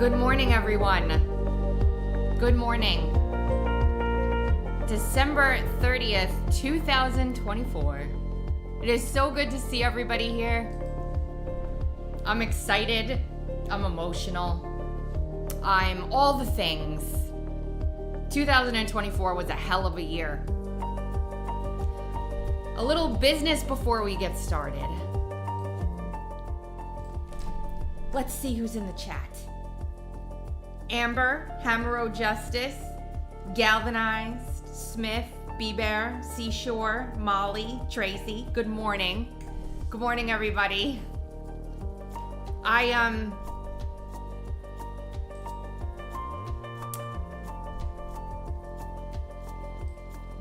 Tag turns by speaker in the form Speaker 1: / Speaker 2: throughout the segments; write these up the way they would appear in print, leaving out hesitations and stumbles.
Speaker 1: Good morning, everyone. Good morning. December 30th, 2024. It is so good to see everybody here. I'm excited. I'm emotional. I'm all the things. 2024 was a hell of a year. A little business before we get started. Let's see who's in the chat. Amber, Hamero Justice, Galvanized, Smith, B-Bear, Seashore, Molly, Tracy. Good morning. Good morning, everybody.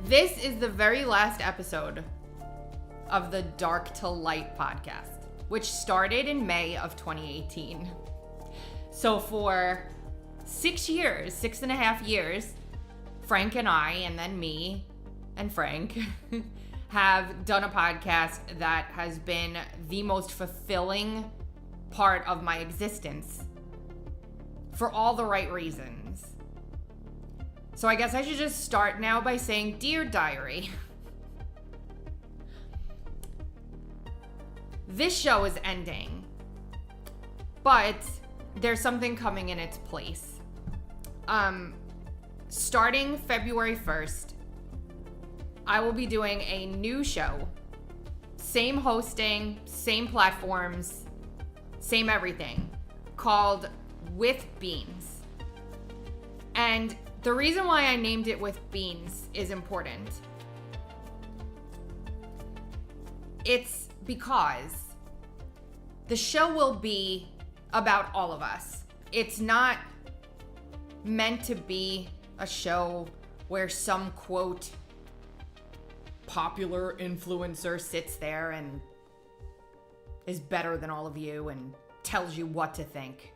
Speaker 1: This is the very last episode of the Dark to Light podcast, which started in May of 2018. So for 6.5 years, Frank and I, and then me and Frank, have done a podcast that has been the most fulfilling part of my existence for all the right reasons. So I guess I should just start now by saying, Dear Diary, this show is ending, but there's something coming in its place. Starting February 1st, I will be doing a new show. Same hosting, same platforms, same everything, called With Beans. And the reason why I named it With Beans is important. It's because the show will be about all of us. It's not meant to be a show where some, quote, popular influencer sits there and is better than all of you and tells you what to think.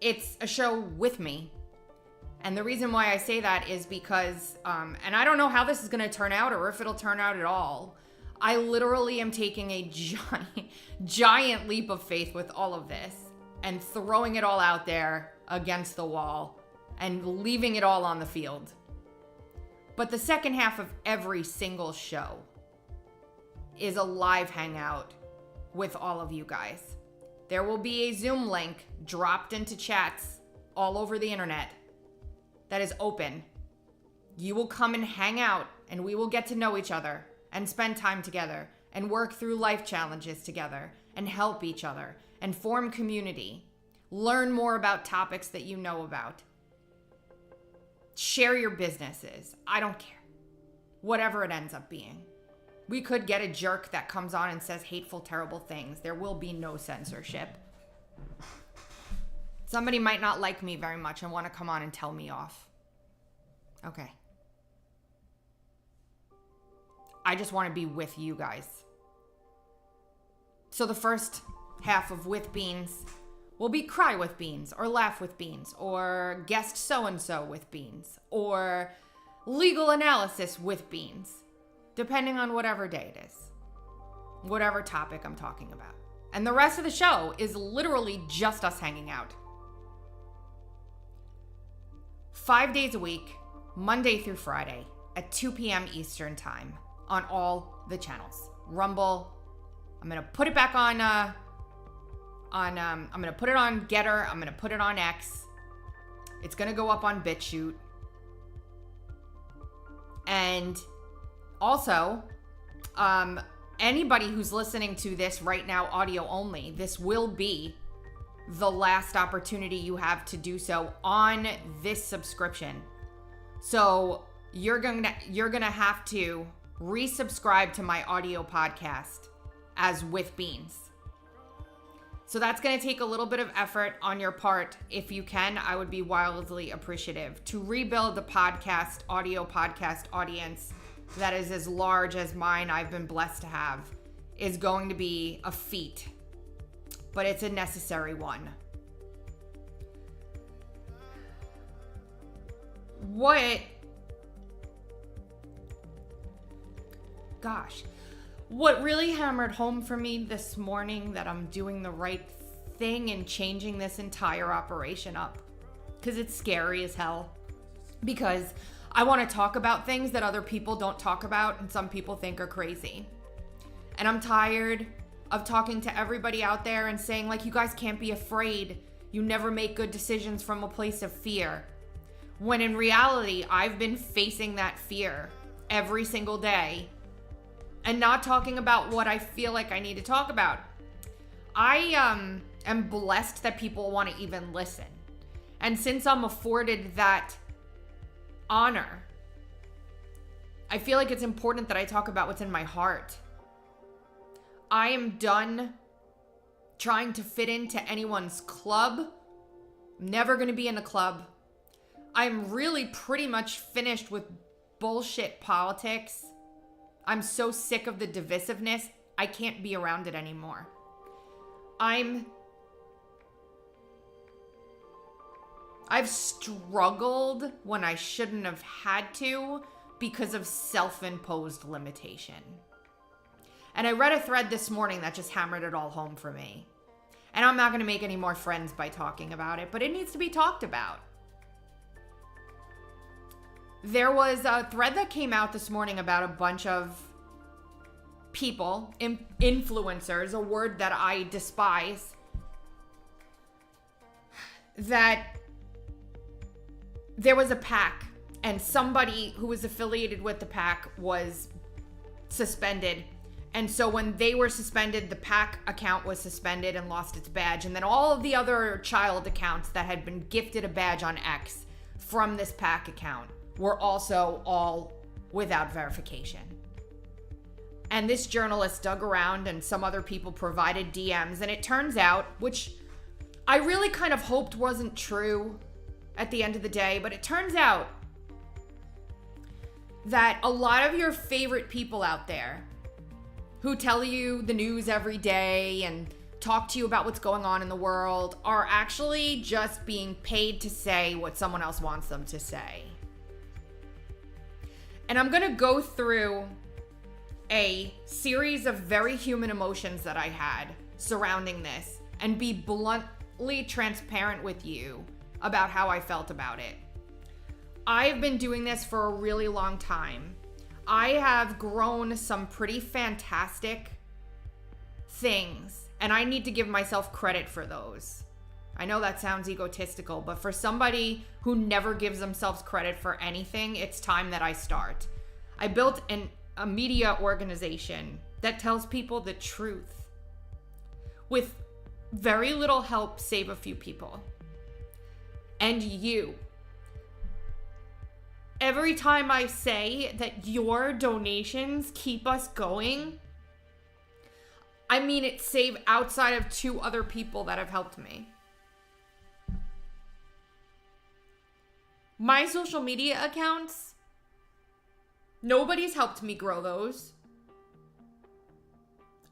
Speaker 1: It's a show with me. And the reason why I say that is because, and I don't know how this is going to turn out or if it'll turn out at all. I literally am taking a giant leap of faith with all of this and throwing it all out there against the wall and leaving it all on the field. But the second half of every single show is a live hangout with all of you guys. There will be a Zoom link dropped into chats all over the internet that is open. You will come and hang out and we will get to know each other and spend time together and work through life challenges together and help each other and form community. Learn more about topics that you know about. Share your businesses. I don't care. Whatever it ends up being. We could get a jerk that comes on and says hateful, terrible things. There will be no censorship. Somebody might not like me very much and want to come on and tell me off. Okay. I just want to be with you guys. So the first half of With Beans will be Cry with Beans, or Laugh with Beans, or Guest So-and-so with Beans, or Legal Analysis with Beans, depending on whatever day it is, whatever topic I'm talking about. And the rest of the show is literally just us hanging out. 5 days a week, Monday through Friday, at 2 p.m. Eastern Time, on all the channels. Rumble. I'm gonna put it back on I'm gonna put it on Getter. I'm gonna put it on X. It's gonna go up on BitChute. And also, anybody who's listening to this right now, audio only, this will be the last opportunity you have to do so on this subscription. So you're gonna have to resubscribe to my audio podcast as With Beans. So that's going to take a little bit of effort on your part. If you can, I would be wildly appreciative. To rebuild the audio podcast audience that is as large as mine I've been blessed to have is going to be a feat, but it's a necessary one. What really hammered home for me this morning that I'm doing the right thing in changing this entire operation up. Because it's scary as hell. Because I want to talk about things that other people don't talk about and some people think are crazy. And I'm tired of talking to everybody out there and saying, like, you guys can't be afraid. You never make good decisions from a place of fear. When in reality, I've been facing that fear every single day and not talking about what I feel like I need to talk about. I am blessed that people want to even listen. And since I'm afforded that honor, I feel like it's important that I talk about what's in my heart. I am done trying to fit into anyone's club. I'm never going to be in a club. I'm really pretty much finished with bullshit politics. I'm so sick of the divisiveness. I can't be around it anymore. I've struggled when I shouldn't have had to because of self-imposed limitation. And I read a thread this morning that just hammered it all home for me. And I'm not going to make any more friends by talking about it, but it needs to be talked about. There was a thread that came out this morning about a bunch of people, influencers, a word that I despise, that there was a PAC and somebody who was affiliated with the PAC was suspended. And so when they were suspended, the PAC account was suspended and lost its badge. And then all of the other child accounts that had been gifted a badge on X from this PAC account were also all without verification. And this journalist dug around and some other people provided DMs. And it turns out, which I really kind of hoped wasn't true at the end of the day, but it turns out that a lot of your favorite people out there who tell you the news every day and talk to you about what's going on in the world are actually just being paid to say what someone else wants them to say. And I'm going to go through a series of very human emotions that I had surrounding this and be bluntly transparent with you about how I felt about it. I've been doing this for a really long time. I have grown some pretty fantastic things, and I need to give myself credit for those. I know that sounds egotistical, but for somebody who never gives themselves credit for anything, it's time that I start. I built a media organization that tells people the truth with very little help, save a few people. And you. Every time I say that your donations keep us going, I mean it, save outside of 2 other people that have helped me. My social media accounts, nobody's helped me grow those.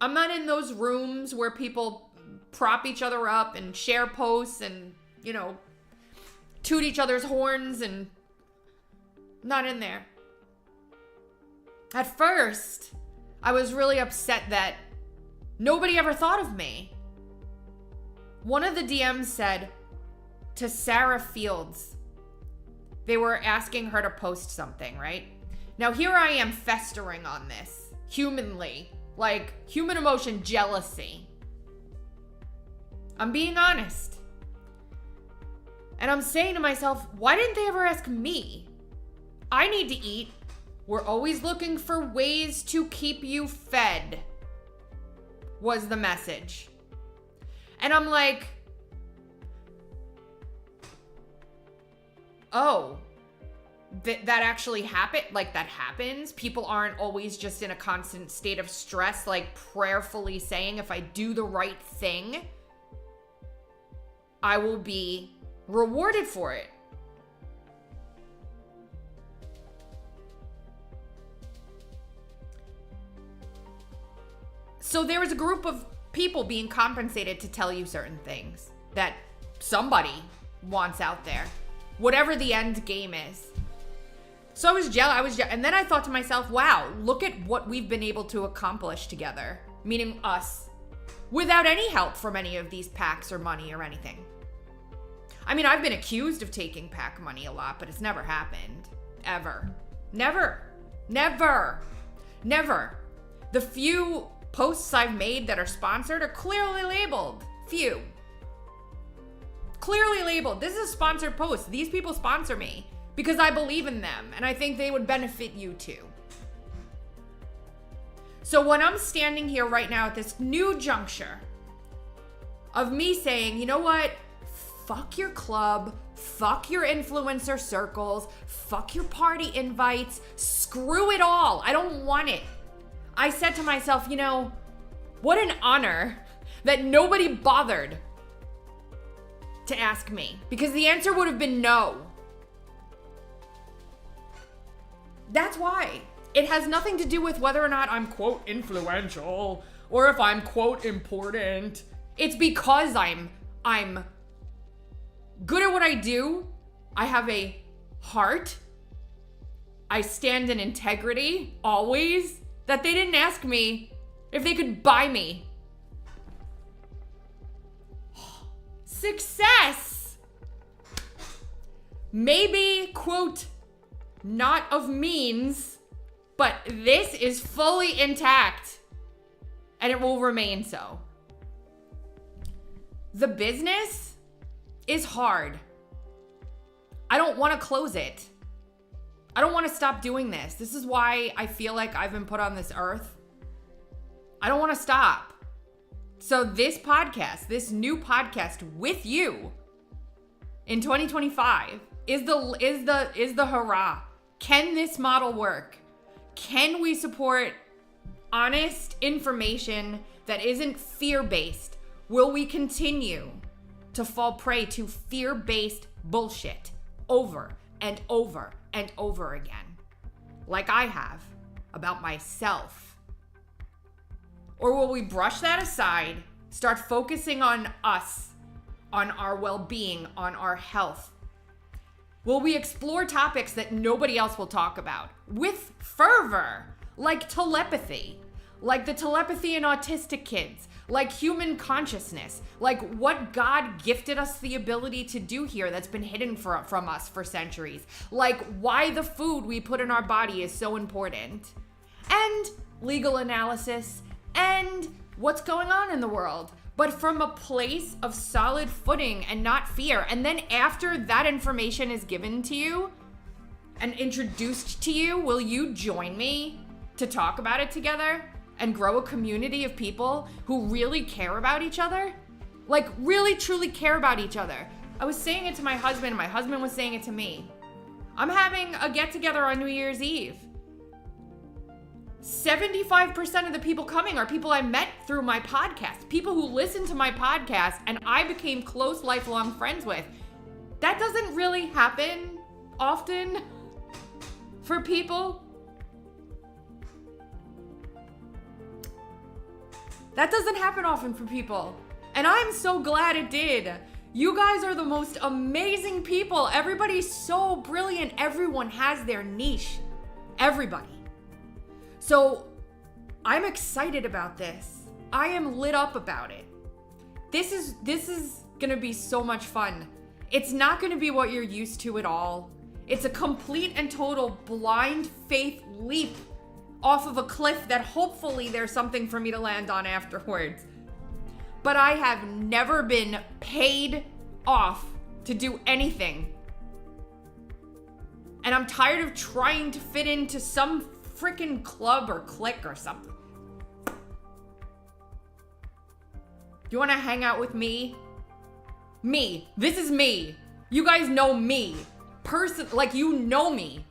Speaker 1: I'm not in those rooms where people prop each other up and share posts and, toot each other's horns, and not in there. At first, I was really upset that nobody ever thought of me. One of the DMs said to Sarah Fields, they were asking her to post something, right? Now here I am festering on this, humanly, like human emotion, jealousy. I'm being honest. And I'm saying to myself, why didn't they ever ask me? I need to eat. We're always looking for ways to keep you fed, was the message. And I'm like, oh, that actually happened? Like, that happens? People aren't always just in a constant state of stress, like prayerfully saying, if I do the right thing, I will be rewarded for it. So there was a group of people being compensated to tell you certain things that somebody wants out there, whatever the end game is. So I was jealous. And then I thought to myself, wow, look at what we've been able to accomplish together, meaning us. without any help from any of these PACs or money or anything. I mean, I've been accused of taking PAC money a lot, but it's never happened. Ever. Never. Never. Never. The few posts I've made that are sponsored are clearly labeled. Few. Clearly labeled. This is a sponsored post. These people sponsor me because I believe in them and I think they would benefit you too. So when I'm standing here right now at this new juncture of me saying, you know what? Fuck your club, fuck your influencer circles, fuck your party invites, screw it all. I don't want it. I said to myself, you know, what an honor that nobody bothered to ask me, because the answer would have been no. That's why. It has nothing to do with whether or not I'm, quote, influential or if I'm, quote, important. It's because I'm good at what I do. I have a heart. I stand in integrity, always. That they didn't ask me if they could buy me. Success! Maybe, quote, not of means, but this is fully intact. And it will remain so. The business is hard. I don't want to close it. I don't want to stop doing this. This is why I feel like I've been put on this earth. I don't want to stop. So this podcast, this new podcast with you in 2025 is the hurrah. Can this model work? Can we support honest information that isn't fear-based? Will we continue to fall prey to fear-based bullshit over and over and over again, like I have about myself? Or will we brush that aside, start focusing on us, on our well-being, on our health? Will we explore topics that nobody else will talk about with fervor, like telepathy, like the telepathy in autistic kids, like human consciousness, like what God gifted us the ability to do here that's been hidden from us for centuries, like why the food we put in our body is so important, and legal analysis, and what's going on in the world, but from a place of solid footing and not fear. And then after that information is given to you and introduced to you, will you join me to talk about it together and grow a community of people who really care about each other? Like really truly care about each other. I was saying it to my husband, and my husband was saying it to me. I'm having a get together on New Year's Eve. 75% of the people coming are people I met through my podcast, people who listen to my podcast and I became close lifelong friends with. That doesn't really happen often for people. That doesn't happen often for people. And I'm so glad it did. You guys are the most amazing people. Everybody's so brilliant. Everyone has their niche. Everybody. So I'm excited about this. I am lit up about it. This is gonna be so much fun. It's not gonna be what you're used to at all. It's a complete and total blind faith leap off of a cliff that hopefully there's something for me to land on afterwards. But I have never been paid off to do anything. And I'm tired of trying to fit into some freaking club or clique or something. You want to hang out with me? Me. This is me. You guys know me. Like you know me.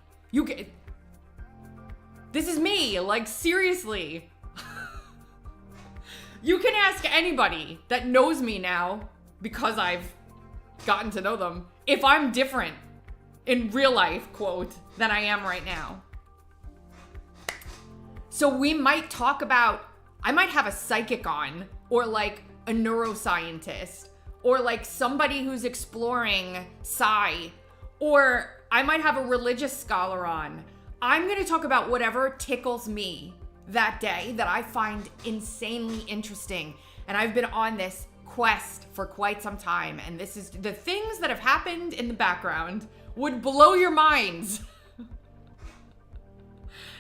Speaker 1: This is me. Like seriously. You can ask anybody that knows me now, because I've gotten to know them, if I'm different in real life, quote, than I am right now. So we might talk about, I might have a psychic on, or like a neuroscientist, or like somebody who's exploring psi, or I might have a religious scholar on. I'm gonna talk about whatever tickles me that day that I find insanely interesting And I've been on this quest for quite some time. And this is the things that have happened in the background would blow your minds.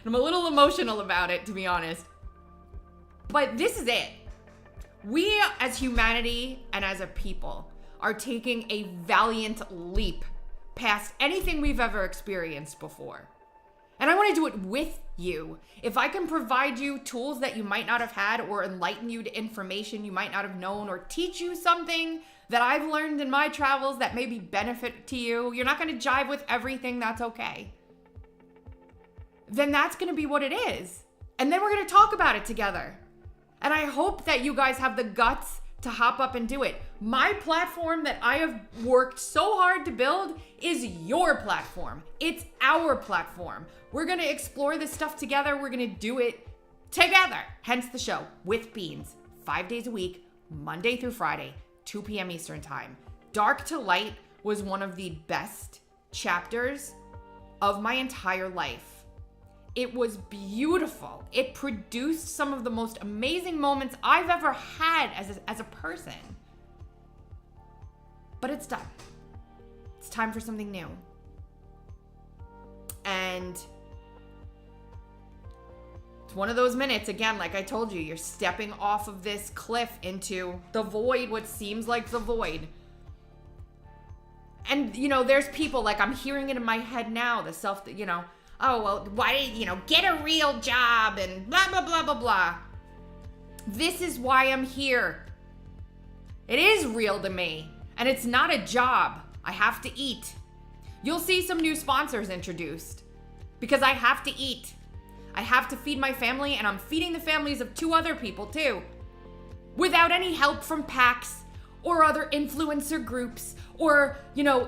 Speaker 1: I'm a little emotional about it, to be honest. But this is it. We as humanity and as a people are taking a valiant leap past anything we've ever experienced before. And I want to do it with you. If I can provide you tools that you might not have had, or enlighten you to information you might not have known, or teach you something that I've learned in my travels that maybe benefit to you, you're not going to jive with everything, that's okay. Then that's going to be what it is. And then we're going to talk about it together. And I hope that you guys have the guts to hop up and do it. My platform that I have worked so hard to build is your platform. It's our platform. We're going to explore this stuff together. We're going to do it together. Hence the show, With Beans, 5 days a week, Monday through Friday, 2 p.m. Eastern time. Dark to Light was one of the best chapters of my entire life. It was beautiful. It produced some of the most amazing moments I've ever had as a person. But it's done. It's time for something new. And it's one of those minutes, again, like I told you, you're stepping off of this cliff into the void, what seems like the void. And, there's people, like, I'm hearing it in my head now, the self that, oh, well, why, get a real job and blah, blah, blah, blah, blah. This is why I'm here. It is real to me. And it's not a job. I have to eat. You'll see some new sponsors introduced because I have to eat. I have to feed my family, and I'm feeding the families of 2 other people too. Without any help from PAX or other influencer groups or,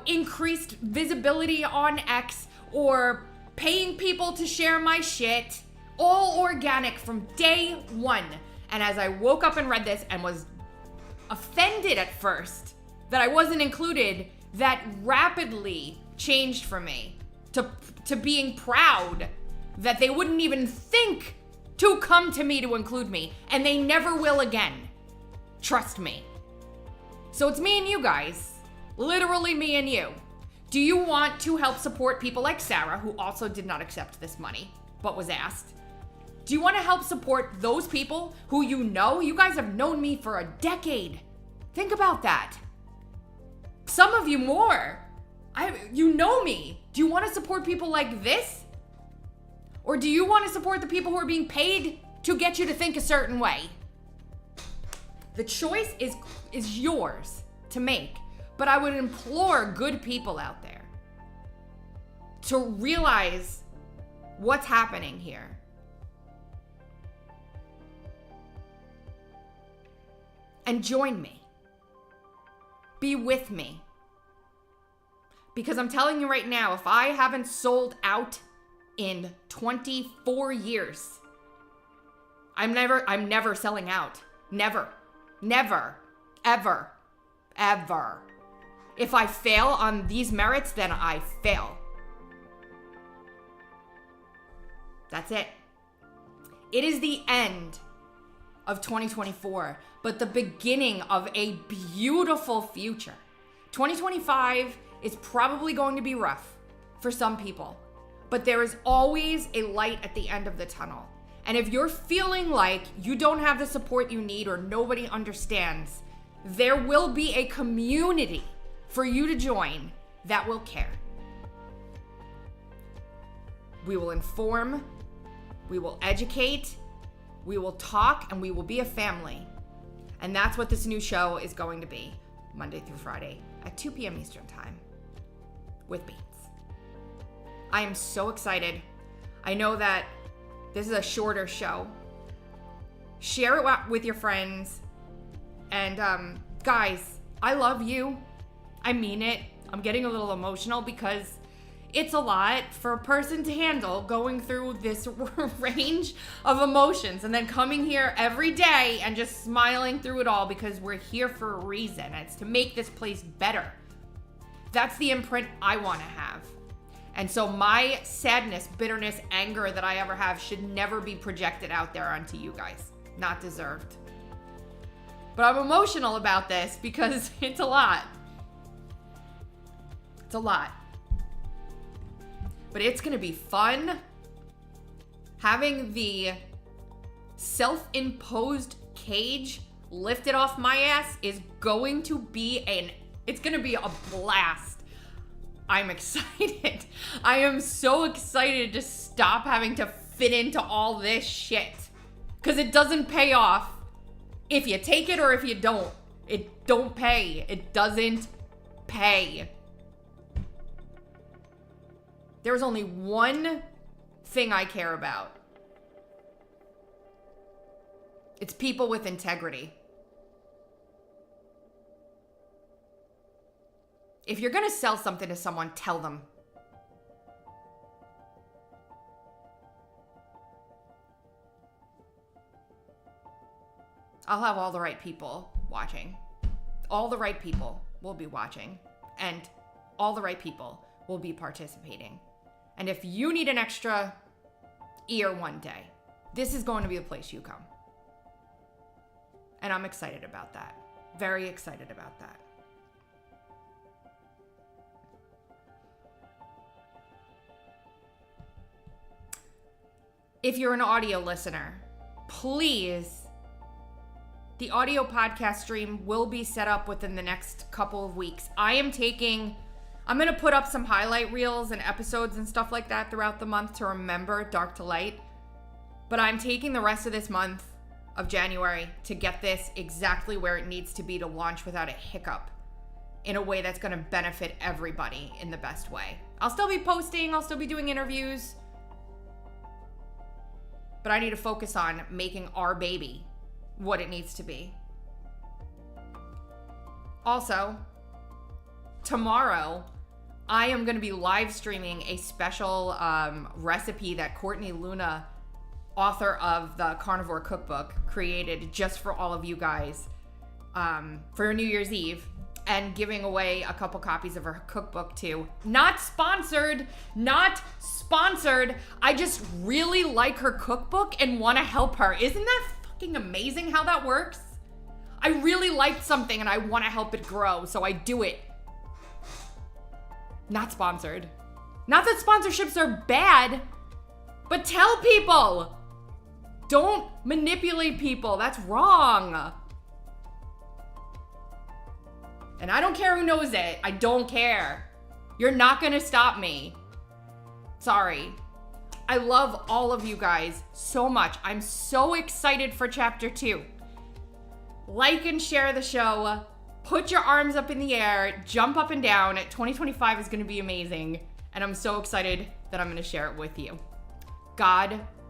Speaker 1: increased visibility on X or paying people to share my shit, all organic from day one. And as I woke up and read this and was offended at first that I wasn't included, that rapidly changed for me to being proud that they wouldn't even think to come to me to include me, and they never will again. Trust me. So it's me and you guys, literally me and you. Do you want to help support people like Sarah, who also did not accept this money, but was asked? Do you want to help support those people who you guys have known me for a decade? Think about that. Some of you more. You know me. Do you want to support people like this? Or do you want to support the people who are being paid to get you to think a certain way? The choice is yours to make. But I would implore good people out there to realize what's happening here. And join me. Be with me. Because I'm telling you right now, if I haven't sold out in 24 years, I'm never selling out. Never, ever. If I fail on these merits, then I fail. That's it. It is the end of 2024, but the beginning of a beautiful future. 2025 is probably going to be rough for some people, but there is always a light at the end of the tunnel. And if you're feeling like you don't have the support you need or nobody understands, there will be a community for you to join that will care. We will inform, we will educate, we will talk, and we will be a family. And that's what this new show is going to be, Monday through Friday at 2 p.m. Eastern time with Beans. I am so excited. I know that this is a shorter show. Share it with your friends. And guys, I love you. I mean it. I'm getting a little emotional because it's a lot for a person to handle going through this range of emotions and then coming here every day and just smiling through it all because we're here for a reason. It's to make this place better. That's the imprint I want to have. And so my sadness, bitterness, anger that I ever have should never be projected out there onto you guys. Not deserved. But I'm emotional about this because it's a lot. It's a lot. But it's going to be fun. Having the self-imposed cage lifted off my ass is going to be it's going to be a blast. I'm excited. I am so excited to stop having to fit into all this shit. Because it doesn't pay off if you take it or if you don't. It don't pay. It doesn't pay. There's only one thing I care about. It's people with integrity. If you're going to sell something to someone, tell them. I'll have all the right people watching. All the right people will be watching. And all the right people will be participating. And if you need an extra ear one day, this is going to be the place you come. And I'm excited about that. Very excited about that. If you're an audio listener, please, the audio podcast stream will be set up within the next couple of weeks. I'm going to put up some highlight reels and episodes and stuff like that throughout the month to remember Dark to Light. But I'm taking the rest of this month of January to get this exactly where it needs to be to launch without a hiccup in a way that's going to benefit everybody in the best way. I'll still be posting. I'll still be doing interviews. But I need to focus on making our baby what it needs to be. Also, tomorrow, I am going to be live streaming a special recipe that Courtney Luna, author of the Carnivore Cookbook, created just for all of you guys for New Year's Eve, and giving away a couple copies of her cookbook too. Not sponsored, not sponsored. I just really like her cookbook and want to help her. Isn't that fucking amazing how that works? I really liked something and I want to help it grow, so I do it. Not sponsored. Not that sponsorships are bad, but tell people. Don't manipulate people. That's wrong. And I don't care who knows it. I don't care. You're not gonna stop me. Sorry. I love all of you guys so much. I'm so excited for chapter 2. Like and share the show. Put your arms up in the air. Jump up and down. 2025 is gonna be amazing. And I'm so excited that I'm gonna share it with you. God